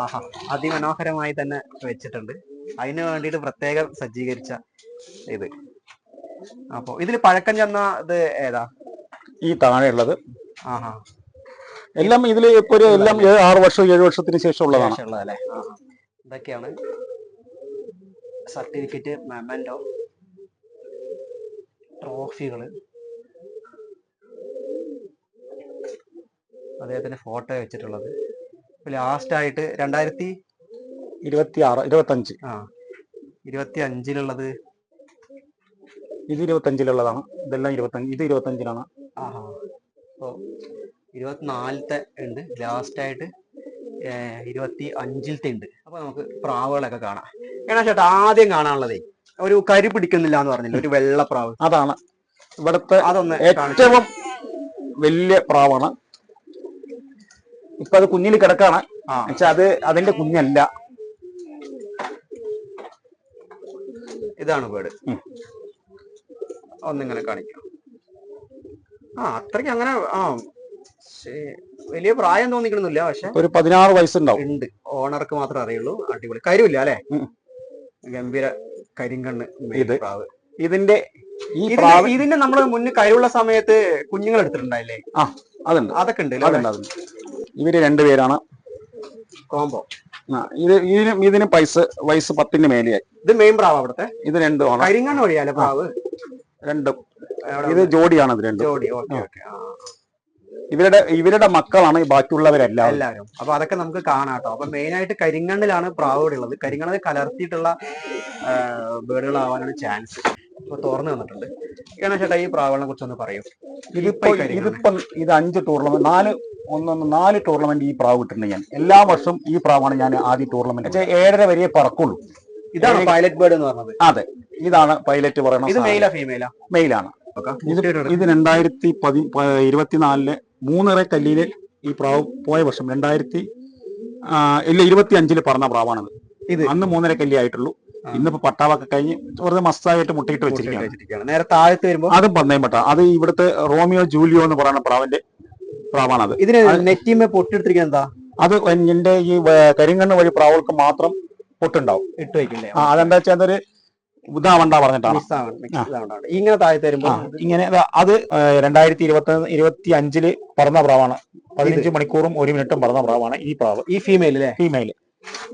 ആഹാ, അതിമനോഹരമായി തന്നെ വെച്ചിട്ടുണ്ട്. അതിന് വേണ്ടിയിട്ട് പ്രത്യേകം സജ്ജീകരിച്ച ഇത്. അപ്പൊ ഇതിൽ പഴക്കം ചെന്ന ഇത് ഏതാ? ഈ താഴെയുള്ളത് ആഹാ എല്ലാം ഇതിൽ ഇപ്പൊ ഒരു എല്ലാം 6 വർഷം 7 വർഷത്തിന് ശേഷം ഉള്ളതാണ്. ഉള്ളതല്ലേ? ഇതൊക്കെയാണ് സർട്ടിഫിക്കറ്റ്, മെമന്റോ, ട്രോഫികള്, അദ്ദേഹത്തിന്റെ ഫോട്ടോ വെച്ചിട്ടുള്ളത്. ലാസ്റ്റ് ആയിട്ട് 25 25-ലുള്ളത്. ഇത് 25-ലുള്ളതാണ്. ഇതെല്ലാം 25. ഇത് 25-ലാണ്. അപ്പോൾ 24-ത്തെ ഉണ്ട്. ലാസ്റ്റ് ആയിട്ട് 25-ത്തെ ഉണ്ട്. അപ്പൊ നമുക്ക് പ്രാവുകളൊക്കെ കാണാം. ഏണാ ചേട്ടാ, ആദ്യം കാണാനുള്ളതേ ഒരു കരി പിടിക്കുന്നില്ല എന്ന് പറഞ്ഞില്ല, ഒരു വെള്ള പ്രാവ്. അതാണ് ഇവിടുത്തെ അതൊന്ന് ഏറ്റവും വലിയ പ്രാവാണ്. ഇപ്പൊ അത് കുഞ്ഞിൽ കിടക്കാണ്. വെച്ചാൽ അത് അതിന്റെ കുഞ്ഞല്ല. ഇതാണ് ബേർഡ്. ഒന്നിങ്ങനെ കാണിക്കാം. അത്രയ്ക്ക് അങ്ങനെ വലിയ പ്രായം തോന്നിക്കണമെന്നില്ല, പക്ഷെ ഒരു 16 വയസ്സുണ്ടാവും. ഉണ്ട്. ഓണർക്ക് മാത്രമേ അറിയുള്ളൂ. അടിപൊളി കരുവില്ല അല്ലെ? ഗംഭീര കരിങ്കണ്ണ് പ്രാവ്. ഇതിന്റെ നമ്മള് മുന്നേ കരുവുള്ള സമയത്ത് കുഞ്ഞുങ്ങൾ എടുത്തിട്ടുണ്ടായില്ലേ? അതുണ്ട്. അതൊക്കെ ഉണ്ട്. ഇവര് രണ്ടുപേരാണ് കോംബോ. ഇതിന് വയസ്സ് 10-ന് മേലെയായി. ഇത് മെയിൻ പ്രാവ് അവിടുത്തെ. ഇത് രണ്ടുമാണ്. കരിങ്കണ്ണ് വഴിയല്ലേ പ്രാവ്? രണ്ടും. ഇത് ജോഡിയാണ്. ഇത് രണ്ടും ജോഡി. ഓക്കെ. ഇവരുടെ മക്കളാണ് ബാക്കിയുള്ളവരെല്ലാവരും. അപ്പൊ അതൊക്കെ നമുക്ക് കാണാട്ടോ. അപ്പൊ മെയിൻ ആയിട്ട് കരിങ്കണ്ണിലാണ് പ്രാവുകൾ ഉള്ളത്. കരിങ്കണ്ണിൽ കലർത്തിയിട്ടുള്ള ബേർഡുകളാവാനാണ് ചാൻസ്. ഇപ്പൊ തുറന്നു വന്നിട്ടുണ്ട്. ചേട്ടാ, ഈ പ്രാവുകളെ കുറിച്ച് ഒന്ന് പറയൂ. ഇതിപ്പം ഇത് 5 ടൂർണമെന്റ് 4 ടൂർണമെന്റ് ഈ പ്രാവ് കിട്ടുന്നുണ്ട്. ഞാൻ എല്ലാ വർഷവും ഈ പ്രാവാണ് ഞാൻ ആദ്യ ടൂർണമെന്റ്. 7.5 വരെ പറക്കുള്ളൂ. ഇതാണ് പൈലറ്റ് ബേർഡ് എന്ന് പറഞ്ഞത്. അതെ, ഇതാണ് പൈലറ്റ് പറയുന്നത്. ഇത് മെയിലാ ഫീമെയിലാ? മെയിലാണ്. ഇത് 2024 3.5 കല്ലിയില് ഈ പ്രാവ് പോയ വർഷം 2025 പറഞ്ഞ പ്രാവാണത്. ഇത് അന്ന് 3.5 കല്ലി ആയിട്ടുള്ളൂ. ഇന്നിപ്പോ പട്ടാവൊക്കെ കഴിഞ്ഞ് വെറുതെ മസ്തായിട്ട് മുട്ടയിട്ട് വെച്ചിരിക്കുകയാണ്. നേരെ താഴത്ത് വരുമ്പോൾ അതും പന്തയം പട്ട. അത് ഇവിടുത്തെ റോമിയോ ജൂലിയോ എന്ന് പറയുന്ന പ്രാവാണത്. ഇതിന് നെറ്റിമേ പൊട്ടെടുത്തിരിക്കുന്നത് എന്താ? അത് എന്റെ ഈ കരിങ്കണ്ണ് വഴി പ്രാവുകൾക്ക് മാത്രം പൊട്ടുണ്ടാവും. ഇട്ട് വയ്ക്കില്ലേ? അതെന്താ വെച്ചാൽ അതൊരു ഇതാവണ്ട പറഞ്ഞിട്ടാണ്. ഇങ്ങനെ താഴത്ത് വരുമ്പോ ഇങ്ങനെ അത് 2025 പറഞ്ഞ പ്രാവാണ്. 15 മണിക്കൂറും 1 മിനിറ്റും പറഞ്ഞ പ്രാവാണ് ഈ പ്രാവ്. ഈ ഫീമെയിൽ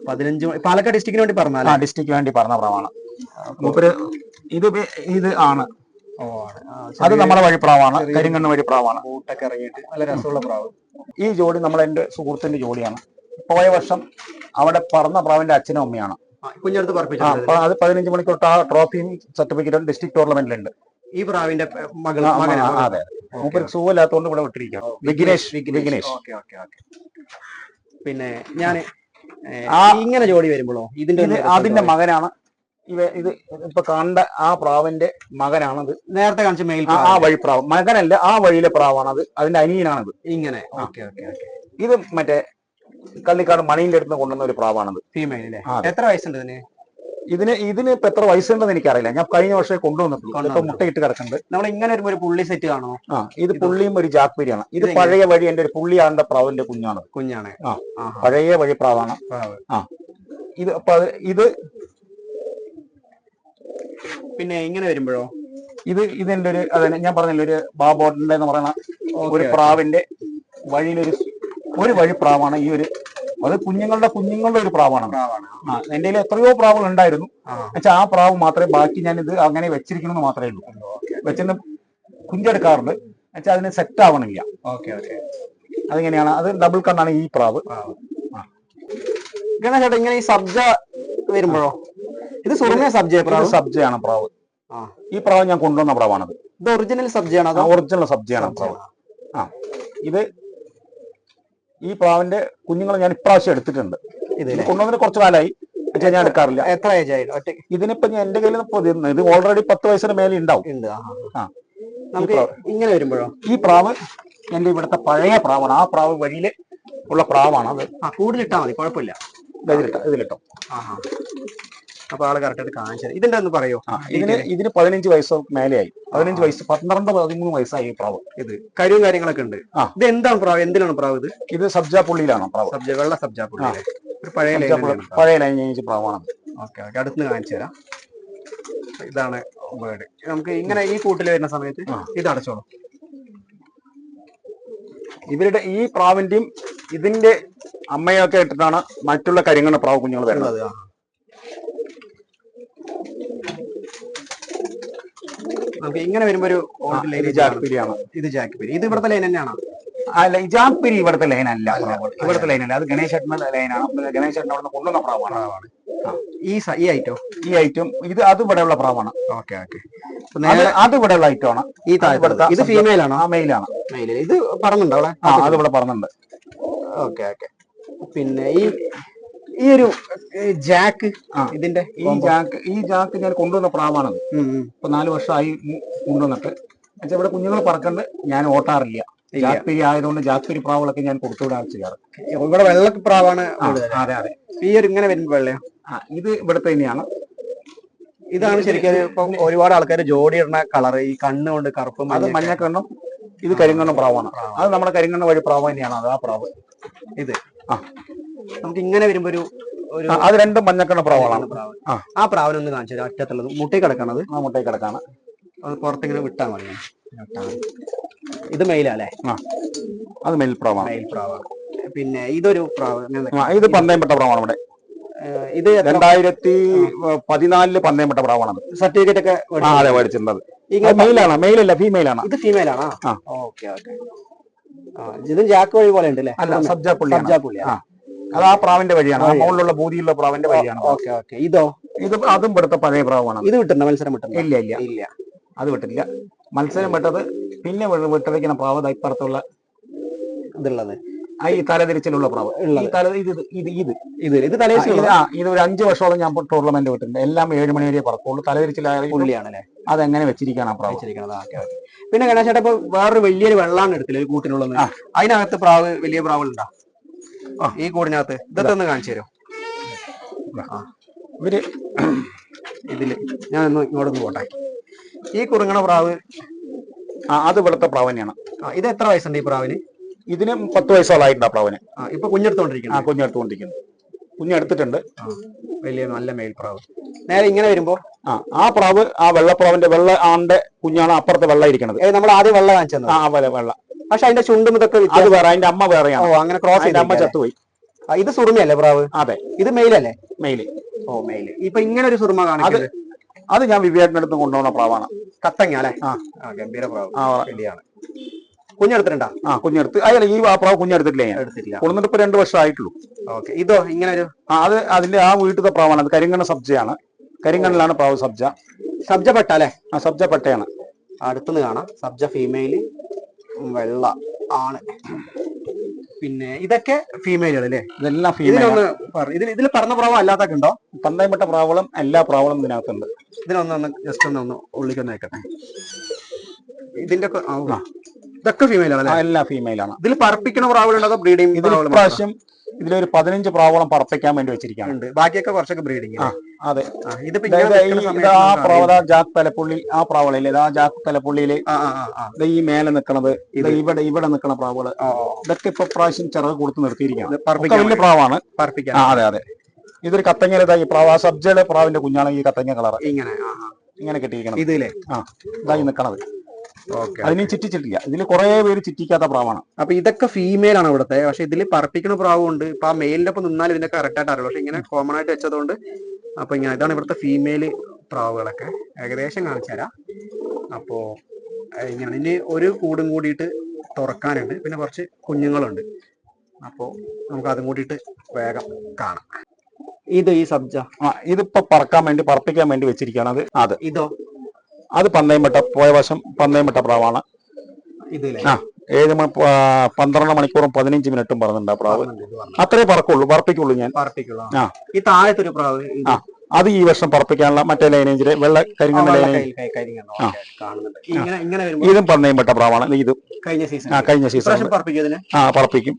15 പാലക്കാട് ഡിസ്ട്രിക്റ്റിന് വേണ്ടി പറഞ്ഞ ഡിസ്ട്രിക്റ്റിന് വേണ്ടി പറഞ്ഞ പ്രാവാണ്. ഇത് ആണ്. അത് നമ്മുടെ വഴിപ്രാവാണ്. കരിങ്കണ്ണ് വഴിപ്രാവാണ്. ബൂട്ടൊക്കെ ഇറങ്ങിയിട്ട് നല്ല രസമുള്ള പ്രാവ്. ഈ ജോഡി എന്റെ സുഹൃത്തിന്റെ ജോഡിയാണ്. പോയ വർഷം അവിടെ പറന്ന പ്രാവിന്റെ അച്ഛനും അമ്മയാണ്. കുഞ്ഞടുത്ത് പറപ്പിച്ചു. അത് 15 മണിക്കൂർ ട്രോഫിയും സർട്ടിഫിക്കറ്റും ഡിസ്ട്രിക്ട് ടൂർണമെന്റിലുണ്ട്. ഈ പ്രാവിന്റെ മകൾ. അതെ, മൂപ്പര് സുഖമില്ലാത്തതുകൊണ്ട് ഇവിടെ വിട്ടിരിക്കുകയാണ്. വിഘ്നേഷ്. പിന്നെ ഞാൻ ഇങ്ങനെ ജോഡി വരുമ്പോഴോ അതിന്റെ മകനാണ് ഇത് ഇപ്പൊ കണ്ട ആ പ്രാവിന്റെ മകനാണത്. നേരത്തെ കാണിച്ച മെയിൽ ആ വഴി പ്രാവ് മകനല്ല, ആ വഴിയിലെ പ്രാവാണത്. അതിന്റെ അനിയനാണത്. ഇങ്ങനെ ഇത് മറ്റേ കള്ളിക്കാട് മണീന്റെ അടുത്ത് കൊണ്ടുവന്ന ഒരു പ്രാവാണത്. ഫീമെയിൽ. എത്ര വയസ്സുണ്ട് ഇതിന് ഇപ്പൊ എത്ര വയസ്സുണ്ടെന്ന് എനിക്കറിയില്ല. ഞാൻ കഴിഞ്ഞ വർഷം കൊണ്ടുവന്നിട്ടുള്ളൂ. ഇപ്പൊ മുട്ടയിട്ട് കിടക്കുന്നുണ്ട്. നമ്മൾ ഇങ്ങനെ ഒരു പുള്ളി സെറ്റ് കാണോ? ഇത് പുള്ളിയും ഒരു ജാക്പരിയാണ്. ഇത് പഴയ വഴി എന്റെ ഒരു പുള്ളിയാണ്ട പ്രാവിന്റെ കുഞ്ഞാണ്. പഴയ വഴി പ്രാവാണ്. ഇത് പിന്നെ ഇങ്ങനെ വരുമ്പോഴോ ഇതിന്റെ ഒരു അതെ ഞാൻ പറഞ്ഞില്ല, ഒരു ബാബോട്ടിന്റെ എന്ന് പറയുന്ന ഒരു പ്രാവിന്റെ ഒരു വഴി പ്രാവാണ് ഈ ഒരു. അത് കുഞ്ഞുങ്ങളുടെ ഒരു പ്രാവാണ്. എന്റെ എത്രയോ പ്രാവുകൾ ഉണ്ടായിരുന്നു. വെച്ചാൽ ആ പ്രാവ് മാത്രമേ ബാക്കി ഞാൻ ഇത് അങ്ങനെ വെച്ചിരിക്കണമെന്ന് മാത്രമേ ഉള്ളൂ. വെച്ചിട്ട് കുഞ്ചെടുക്കാറുണ്ട്. വെച്ചാൽ അതിന് സെറ്റ് ആവണില്ല. അതിങ്ങനെയാണ്. അത് ഡബിൾ കണ്ണാണ് ഈ പ്രാവ്. ചേട്ടാ, ഇങ്ങനെ ഈ സബ്ജ വരുമ്പോഴോ? ഇത് സുറുമ സബ്ജയാണ് പ്രാവ്. ഈ പ്രാവ് ഞാൻ കൊണ്ടുവന്ന പ്രാവാണത്. ഇത് ഒറിജിനൽ സബ്ജയാണ്? ഒറിജിനൽ സബ്ജയാണ് പ്രാവ്. ഇത് ഈ പ്രാവിന്റെ കുഞ്ഞുങ്ങൾ ഞാൻ ഇപ്രാവശ്യം എടുത്തിട്ടുണ്ട്. ഇത് കൊണ്ടുവന്നിട്ട് കുറച്ചു കാലമായി. ഞാൻ എടുക്കാറില്ല. എത്ര ഏജ് ആയിട്ട്? ഇതിനിപ്പോ ഞാൻ എന്റെ കയ്യിൽ ഇത് ഓൾറെഡി 10 വയസ്സിന് മേലെ ഉണ്ടാവും. ഇങ്ങനെ വരുമ്പോഴോ? ഈ പ്രാവ് എന്റെ ഇവിടുത്തെ പഴയ പ്രാവാണ്. ആ പ്രാവ് വഴിയില് ഉള്ള പ്രാവാണ്. അത് കൂടുതലിട്ടാ മതി, കുഴപ്പമില്ല. ഇതിലിട്ടോ. അപ്പൊ ആള് കറക്റ്റായിട്ട് കാണിച്ചത്. ഇതിന്റെ ഒന്ന് പറയോ? ഇതിന് 15 വയസ്സോ മേലെയായി. 15 വയസ്സ് 12-13 വയസ്സായി ഈ പ്രാവ്. ഇത് കരിയും കാര്യങ്ങളൊക്കെ ഉണ്ട്. ഇത് എന്താണ് പ്രാവ്? എന്തിനാണ് പ്രാവ്? ഇത് സബ്ജാ പുള്ളിയിലാണ് പ്രാവ്. വെള്ള സബ്ജാ പുള്ളി. ഒരു പഴയ ലൈനേജ് പ്രാവാണ്. അടുത്ത് കാണിച്ചു തരാം. ഇതാണ് ബേർഡ്. നമുക്ക് ഇങ്ങനെ ഈ കൂട്ടിൽ വരുന്ന സമയത്ത് ഇത് അടച്ചോളൂ. ഇവരുടെ ഈ പ്രാവിന്റെയും ഇതിന്റെ അമ്മയൊക്കെ ഇട്ടിട്ടാണ് മറ്റുള്ള കരിങ്കണ്ണ പ്രാവ് കുഞ്ഞുങ്ങൾ വരുന്നത്. നമുക്ക് ഇങ്ങനെ വരുമ്പോ ഒരു ജാക്പിരിയാണ്. ഇത് ജാക്പിരി. ഇത് ഇവിടുത്തെ ലൈൻ തന്നെയാണോ? അല്ല, ഈ ജാക്പിരി ഇവിടുത്തെ ലൈനല്ല. ഇവിടുത്തെ ലൈനല്ല, അത് ഗണേശേട്ടന്റെ ലൈനാണ്. ഗണേശേട്ടൻ അവിടെ നിന്ന് കൊണ്ടുവന്ന പ്രാവാണ്. ഈ ഐറ്റം ഇത് അത് ഇവിടെയുള്ള പ്രാവാണ്. Okay okay. അത് ഇവിടെയുള്ള ഐറ്റമാണ്. ഈ ഇത് ഫീമെയിൽ ആണോ? മെയിലാണ്. ഇത് പറഞ്ഞുണ്ടോ അവിടെ? അത് ഇവിടെ പറഞ്ഞുണ്ട്. Okay okay. പിന്നെ ഈ ഒരു ജാക്ക്, ഇതിന്റെ ഈ ജാക്ക് ഞാൻ കൊണ്ടുവന്ന പ്രാവാണത്. ഇപ്പൊ 4 വർഷമായി കൊണ്ടുവന്നിട്ട്. എന്നുവെച്ചാൽ ഇവിടെ കുഞ്ഞുങ്ങൾ പറക്കണ്ട് ഞാൻ ഓട്ടാറില്ല. ജാക്പിരി ആയതുകൊണ്ട് ജാക്പിരി പ്രാവുകളൊക്കെ ഞാൻ കൊടുത്തുവിടാൻ ചെയ്യാറ്. ഇവിടെ വെള്ള പ്രാവാണ്. അതെ അതെ. ഈ ഒരു ഇങ്ങനെ വരുമ്പോ വെള്ളയോ? ഇത് ഇവിടുത്തെ തന്നെയാണ്. ഇതാണ് ശരിക്കും ഇപ്പൊ ഒരുപാട് ആൾക്കാർ ജോഡി ഇടുന്ന കളർ. ഈ കണ്ണുകൊണ്ട് കറുപ്പ്, അത് മഞ്ഞക്കണ്ണും ഇത് കരിങ്കണ്ണും പ്രാവാണ്. അത് നമ്മുടെ കരിങ്കണ്ണ വഴി പ്രാവ് തന്നെയാണ്. അത് ആ പ്രാവ്. ഇത് നമുക്ക് ഇങ്ങനെ വരുമ്പോ അത് രണ്ടും മഞ്ഞക്കണ്ണ പ്രാവുകളാണ്. ആ പ്രാവിനൊന്ന് കാണിച്ചു തരാം. അറ്റത്തുള്ളത് മുട്ടേ കിടക്കണത്. ആ മുട്ടേ കിടക്കാണ്. അത് പുറത്തിങ്ങനെ വിട്ടാൽ മതി. ഇത് മെയിലല്ലേ? അത് മെയിൽ പ്രാവാണ്. മെയിൽ പ്രാവാണ്. പിന്നെ ഇതൊരു പ്രാവ്. ഇത് പന്തയംപെട്ട പ്രാവാണ്. ഇവിടെ ഇത് 2014 പന്തയംപെട്ട പ്രാവാണ്. സർട്ടിഫിക്കറ്റ് ഒക്കെ അതെ മേടിച്ചിട്ടുള്ളത്. മെയിലാണ്. മെയിലല്ല, ഫീമെയിൽ ആണ്. ഇത് ഫീമെയിൽ ആണോ? Okay okay. ഇതും ജാക്ക് വഴി പോലെ ഉണ്ട് അല്ലേ? അല്ല, സബ്ജാപ്പുള്ളി. അത് ആ പ്രാവിന്റെ വഴിയാണ്. ആ മുകളിലുള്ള ബൂതിയുള്ള പ്രാവിന്റെ വഴിയാണ്. Okay okay. ഇത് അതും ഇവിടുത്തെ പഴയ പ്രാവാണ്. ഇത് വിട്ടുണ്ടോ? മത്സരം വിട്ടുണ്ടോ? ഇല്ല ഇല്ല ഇല്ല, അത് വിട്ടില്ല. മത്സരം വിട്ടത് പിന്നെ വിട്ടതയ്ക്കുന്ന പ്രാവ് ഇപ്പുറത്തുള്ള ഇതുള്ളത്. ഈ തലതിരിച്ചിലുള്ള പ്രാവ്. ഇത് ഒരു 5 വർഷത്തോളം ഞാൻ ടൂർണമെന്റ് വിട്ടിട്ടുണ്ട്. എല്ലാം 7 മണി വരെ പറക്കുള്ളൂ. തലതിരിച്ചിലായ പുള്ളിയാണല്ലേ? അതെങ്ങനെ വെച്ചിരിക്കുകയാണ് ആ പ്രാവ്. പിന്നെ ഗണേശേട്ടാ, ഇപ്പൊ വേറൊരു വലിയൊരു വെള്ളാണ് എടുത്തില്ല ഒരു കൂട്ടിനുള്ളത്. അതിനകത്ത് പ്രാവ്, വലിയ പ്രാവുകളുണ്ടോ ഈ കൂടിനകത്ത്? ഇതൊക്കെ ഒന്ന് കാണിച്ചു തരും. ഇവര് ഇതില് ഞാൻ ഒന്ന് ഇങ്ങോട്ടൊന്ന് പോട്ടെ. ഈ കുറുങ്ങണ പ്രാവ് അത് ഇവിടുത്തെ പ്രാവ് തന്നെയാണ്. ഇത് എത്ര വയസ്സുണ്ട് ഈ പ്രാവിന്? ഇതിന് 10 വയസ്സോളായിട്ടുണ്ട് ആ പ്രാവിന്. ഇപ്പൊ കുഞ്ഞെടുത്തോണ്ടിരിക്കുന്നു. കുഞ്ഞെടുത്തോണ്ടിരിക്കുന്നു. കുഞ്ഞെടുത്തിട്ടുണ്ട്. വലിയ നല്ല മെയിൽ പ്രാവ്. നേരെ ഇങ്ങനെ വരുമ്പോ ആ പ്രാവ്, ആ വെള്ളപ്രാവിന്റെ വെള്ള ആന്റെ കുഞ്ഞാണ് അപ്പുറത്തെ വെള്ള ഇരിക്കുന്നത്. നമ്മൾ ആദ്യം വെള്ള കാണിച്ചത്. വെള്ള. പക്ഷെ അതിന്റെ ചുണ്ടും ഇതൊക്കെ അത് വേറെ, അതിന്റെ അമ്മ വേറെയാണ്. അങ്ങനെ ക്രോസ് ചെയ്ത് അമ്മ ചത്തുപോയി. ഇത് സുറുമയല്ലേ പ്രാവ്? അതെ. ഇത് മെയിലല്ലേ? മെയില്. മെയില്. ഇപ്പൊ ഇങ്ങനെ ഒരു സുറുമ കാണിക്കുന്നത് അത് ഞാൻ വിവേകിന്റെ അടുത്ത് കൊണ്ടുപോകുന്ന പ്രാവാണ്. കത്തങ്ങ അല്ലെ? ഗംഭീര പ്രാവ്. ശരിയാണ്. കുഞ്ഞെടുത്തിട്ടുണ്ടാ? കുഞ്ഞെടുത്ത്. അയ്യല്ല, ഈ പ്രാവ് കുഞ്ഞെടുത്തിട്ടില്ല. ഞാൻ എടുത്തില്ല. കൊണ്ടുവന്നിട്ട് ഇപ്പൊ 2 വർഷം ആയിട്ടുള്ളൂ. ഓക്കെ. ഇതോ ഇങ്ങനെ ഒരു അത് അതിന്റെ ആ വീട്ടിലത്തെ പ്രാവാണ്. അത് കരിങ്കണ്ണ സബ്ജയാണ്. കരിങ്കണ്ണിലാണ് പ്രാവ് സബ്ജ. സബ്ജ പെട്ട അല്ലെ? സബ്ജ പെട്ടയാണ്. അടുത്തുനിന്ന് കാണാം. സബ്ജ ഫീമെയില്, വെള്ള ആണ്. പിന്നെ ഇതൊക്കെ ഫീമെയിലുകൾ അല്ലേ? ഇതെല്ലാം ഫീമെയിൽ. ഇതിൽ പറഞ്ഞ പ്രാവ് അല്ലാത്തൊക്കെ ഉണ്ടോ? പന്തയംപെട്ട പ്രാവുകളും എല്ലാ പ്രാവുകളും ഇതിനകത്തുണ്ട്. ഇതിനൊന്ന് ജസ്റ്റ് ഒന്ന് ഉള്ളിക്കൊന്ന് വെക്കട്ടെ. ഇതിന്റെ ഇതൊക്കെ ഫീമെയിലാണ്. എല്ലാം ഫീമെയിലാണ്. ഇതിൽ പറപ്പിക്കുന്ന പ്രാവുകളുണ്ടോ അതോ ബ്രീഡിംഗ്? ഇപ്രാവശ്യം ഇതിലൊരു 15 പ്രാവോളം പറപ്പിക്കാൻ വേണ്ടി വെച്ചിരിക്കുകയാണ്. ബാക്കിയൊക്കെ കുറച്ചൊക്കെ ബ്രീഡിംഗ്. അതെ. ആ പ്രാവ ജാക്ക് തലപ്പുള്ളി, ആ പ്രാവളില്ലേ, ആ ജാക്ക് തലപ്പുള്ളിയില് ഈ മേലെ നിൽക്കണത്, ഇവിടെ നിൽക്കണ പ്രാവുകള്, ഇതൊക്കെ ഇപ്പൊ പ്രാവശ്യം ചിറക് കൊടുത്ത് നിർത്തിയിരിക്കുകയാണ്. വലിയ പ്രാവാണ്. അതെ അതെ. ഇതൊരു കത്തങ്ങ ഈ പ്രാവ്, ആ സബ്ജയുടെ പ്രാവിന്റെ കുഞ്ഞാണ് ഈ കത്തങ്ങ കളർ. ഇങ്ങനെ കെട്ടിയിരിക്കണം. ഇതിലെ ഇതായി നിൽക്കണത്. അതിന് ചിറ്റിച്ചിട്ടില്ല. ഇതിൽ കുറെ പേര് ചിറ്റിക്കാത്ത പ്രാവാണ്. അപ്പൊ ഇതൊക്കെ ഫീമെയിൽ ആണ് ഇവിടുത്തെ. പക്ഷെ ഇതിൽ പറപ്പിക്കുന്ന പ്രാവും ഉണ്ട്. ഇപ്പൊ ആ മെയിലിന്റെ ഒപ്പം നിന്നാൽ ഇതിന്റെ കറക്റ്റ് ആയിട്ട് അറിയില്ല. പക്ഷെ ഇങ്ങനെ കോമൺ ആയിട്ട് വെച്ചതുകൊണ്ട് അപ്പൊ ഇങ്ങനെ ഇതാണ് ഇവിടുത്തെ ഫീമെയിൽ പ്രാവുകളൊക്കെ. ഏകദേശം കാണിച്ചു തരാം. അപ്പോ ഇങ്ങനെ ഇനി ഒരു കൂടും കൂടിയിട്ട് തുറക്കാനുണ്ട്. പിന്നെ കുറച്ച് കുഞ്ഞുങ്ങളുണ്ട്. അപ്പോ നമുക്ക് അതും കൂടിയിട്ട് വേഗം കാണാം. ഇത് ഈ സബ്ജ ഇതിപ്പോ പറപ്പിക്കാൻ വേണ്ടി വെച്ചിരിക്കുകയാണ്. അത് ഇതോ? അത് പോയ വർഷം പന്തയംപെട്ട പ്രാവാണ്. 12 മണിക്കൂറും 15 മിനിറ്റും പറഞ്ഞിട്ടുണ്ട് പ്രാവ്. അത്രേ പറപ്പിക്കുള്ളൂ ഞാൻ. ഈ താഴത്തൊരു പ്രാവ് അത് ഈ വർഷം പറപ്പിക്കാനുള്ള മറ്റേ ലൈനേജില് വെള്ള കരിങ്കണ്ണ ലൈനേജ്. ഇതും പന്തയംപെട്ട പ്രാവാണ്. ഇത് കഴിഞ്ഞ സീസൺ പറപ്പിക്കും.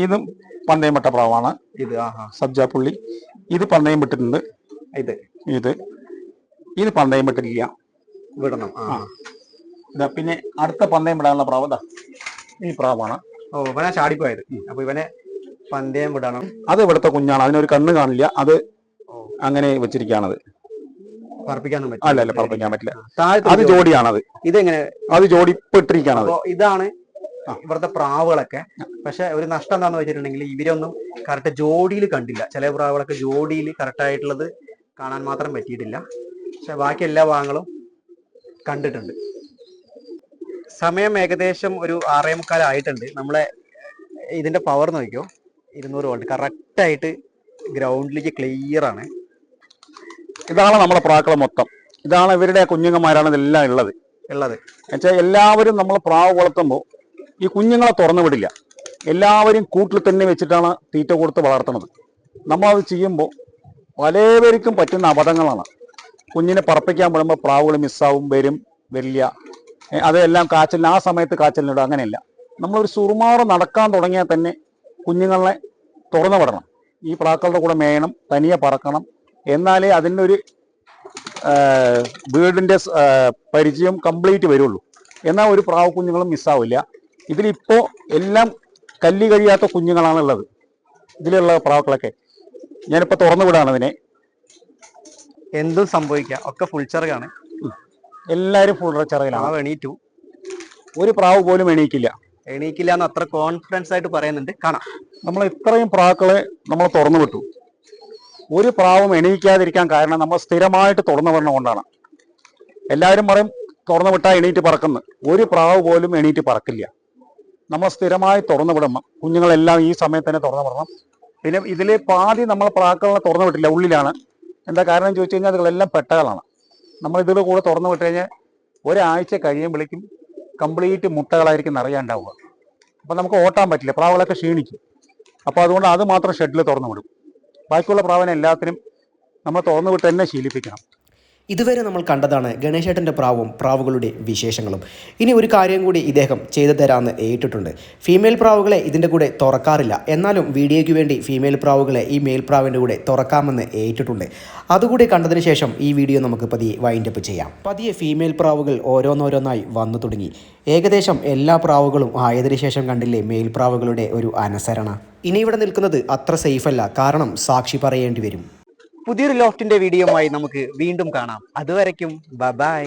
ഇതും പന്തയംപെട്ട പ്രാവാണ്. സബ്ജാപ്പുള്ളി. ഇത് പന്തയം വിട്ടിട്ടുണ്ട്. ഇത് പന്തയം വിട്ടില്ല. വിടണം. പിന്നെ അടുത്ത പന്തയം വിടാനുള്ള പ്രാവ് ഈ പ്രാവാണ്. ഇവനെ ചാടിപ്പോയത്. അപ്പൊ ഇവനെ പന്തയം വിടണം. അത് ഇവിടുത്തെ കുഞ്ഞാണ്. അതിനൊരു കണ്ണ് കാണില്ല. അത് അങ്ങനെ വെച്ചിരിക്കുകയാണത്. പറപ്പിക്കാനും പറ്റില്ല. അല്ല, പറപ്പിക്കാൻ പറ്റില്ല. അത് ജോഡിയാണത്. ഇതെങ്ങനെ? അത് ജോഡി ഇപ്പൊ ഇട്ടിരിക്കുകയാണത്. ഇതാണ് ഇവിടുത്തെ പ്രാവുകളൊക്കെ. പക്ഷെ ഒരു നഷ്ടം എന്താണെന്ന് വെച്ചിട്ടുണ്ടെങ്കിൽ ഇവരൊന്നും കറക്റ്റ് ജോഡിയിൽ കണ്ടില്ല. ചില പ്രാവുകളൊക്കെ ജോഡിയിൽ കറക്റ്റ് ആയിട്ടുള്ളത് കാണാൻ മാത്രം പറ്റിയിട്ടില്ല. പക്ഷെ ബാക്കി എല്ലാ ഭാഗങ്ങളും കണ്ടിട്ടുണ്ട്. സമയം ഏകദേശം ഒരു 6:45 ആയിട്ടുണ്ട്. നമ്മളെ ഇതിന്റെ പവർ നോക്കിയോ, 200 വോൾട്ട് കറക്റ്റായിട്ട് ഗ്രൗണ്ടിലേക്ക് ക്ലിയർ ആണ്. ഇതാണ് നമ്മുടെ പ്രാക്കള മൊത്തം. ഇതാണ് ഇവരുടെ കുഞ്ഞുങ്ങന്മാരാണ് ഇതെല്ലാം ഉള്ളത്. എന്നുവെച്ചാൽ എല്ലാവരും നമ്മൾ പ്രാവ് വളർത്തുമ്പോൾ ഈ കുഞ്ഞുങ്ങളെ തുറന്നു വിടില്ല. എല്ലാവരും കൂട്ടിൽ തന്നെ വെച്ചിട്ടാണ് തീറ്റ കൊടുത്ത് വളർത്തുന്നത്. നമ്മളത് ചെയ്യുമ്പോൾ പലവർക്കും പറ്റുന്ന അബദ്ധങ്ങളാണ്. കുഞ്ഞിനെ പറപ്പിക്കാൻ വിടുമ്പോൾ പ്രാവുകൾ മിസ്സാവും, വരില്ല. അതെല്ലാം കാച്ചലിന് ആ സമയത്ത് കാച്ചലിനിടും. അങ്ങനെയല്ല, നമ്മളൊരു സുറുമാറ് നടക്കാൻ തുടങ്ങിയാൽ തന്നെ കുഞ്ഞുങ്ങളെ തുറന്നു വിടണം. ഈ പ്രാക്കളുടെ കൂടെ മേയണം, തനിയെ പറക്കണം. എന്നാലേ അതിൻ്റെ ഒരു വീടിൻ്റെ പരിചയം കംപ്ലീറ്റ് വരുള്ളൂ. എന്നാൽ ഒരു പ്രാവ് കുഞ്ഞുങ്ങളും മിസ്സാവില്ല. ഇതിലിപ്പോൾ എല്ലാം കല്ലി കഴിയാത്ത കുഞ്ഞുങ്ങളാണ് ഉള്ളത്. ഇതിലുള്ള പ്രാവുകളൊക്കെ ഞാനിപ്പോൾ തുറന്നു വിടാണ്. അതിനെ എന്തും സംഭവിക്കാം, ഒക്കെ ഫുൾ ചെറുകാണ്. എല്ലാവരും ഫുൾ ചെറുകിലാണ്. എണീറ്റു, ഒരു പ്രാവ് പോലും എണീക്കില്ല എന്ന് അത്ര കോൺഫിഡൻസ് ആയിട്ട് പറയുന്നുണ്ട്. കാണാം, നമ്മൾ ഇത്രയും പ്രാക്കളെ നമ്മൾ തുറന്നു വിട്ടു. ഒരു പ്രാവും എണീക്കാതിരിക്കാൻ കാരണം നമ്മൾ സ്ഥിരമായിട്ട് തുറന്നു വിടണം കൊണ്ടാണ്. എല്ലാവരും പറയും തുറന്നു വിട്ടാൽ എണീറ്റ് പറക്കുന്നു. ഒരു പ്രാവ് പോലും എണീറ്റ് പറക്കില്ല. നമ്മൾ സ്ഥിരമായി തുറന്നു വിടണം. കുഞ്ഞുങ്ങളെല്ലാം ഈ സമയത്ത് തന്നെ തുറന്നു വിടണം. പിന്നെ ഇതിൽ പാതി നമ്മൾ പ്രാക്കളെ തുറന്നു വിട്ടില്ല, ഉള്ളിലാണ്. എന്താ കാരണം എന്ന് ചോദിച്ചു കഴിഞ്ഞാൽ അതുകളെല്ലാം പെട്ടകളാണ്. നമ്മൾ ഇതിൽ കൂടെ തുറന്നു വിട്ട് കഴിഞ്ഞാൽ ഒരാഴ്ച കഴിയുമ്പോഴേക്കും കംപ്ലീറ്റ് മുട്ടകളായിരിക്കും നിറയാണ്ടാവുക. അപ്പം നമുക്ക് ഓട്ടാൻ പറ്റില്ല, പ്രാവുകളൊക്കെ ക്ഷീണിക്കും. അപ്പോൾ അതുകൊണ്ട് അത് മാത്രം ഷെഡിൽ തുറന്നു വിടും. ബാക്കിയുള്ള പ്രാവിനെ എല്ലാത്തിനും നമ്മൾ തുറന്നു വിട്ട് തന്നെ ശീലിപ്പിക്കണം. ഇതുവരെ നമ്മൾ കണ്ടതാണ് ഗണേശേട്ടൻ്റെ പ്രാവും പ്രാവുകളുടെ വിശേഷങ്ങളും. ഇനി ഒരു കാര്യം കൂടി ഇദ്ദേഹം ചെയ്തു തരാമെന്ന് ഏറ്റിട്ടുണ്ട്. ഫീമെയിൽ പ്രാവുകളെ ഇതിൻ്റെ കൂടെ തുറക്കാറില്ല, എന്നാലും വീഡിയോയ്ക്ക് വേണ്ടി ഫീമെയിൽ പ്രാവുകളെ ഈ മെയിൽ പ്രാവിൻ്റെ കൂടെ തുറക്കാമെന്ന് ഏറ്റിട്ടുണ്ട്. അതുകൂടി കണ്ടതിന് ശേഷം ഈ വീഡിയോ നമുക്ക് പതിയെ വൈൻഡപ്പ് ചെയ്യാം. പതിയെ ഫീമെയിൽ പ്രാവുകൾ ഓരോന്നോരോന്നായി വന്നു തുടങ്ങി. ഏകദേശം എല്ലാ പ്രാവുകളും ആയതിനു ശേഷം കണ്ടില്ലേ മെയിൽ പ്രാവുകളുടെ ഒരു അനുസരണ. ഇനി ഇവിടെ നിൽക്കുന്നത് അത്ര സേഫല്ല, കാരണം സാക്ഷി പറയേണ്ടി വരും. പുതിയൊരു ലോഫ്റ്റിന്റെ വീഡിയോയുമായി നമുക്ക് വീണ്ടും കാണാം. അതുവരയ്ക്കും ബൈ.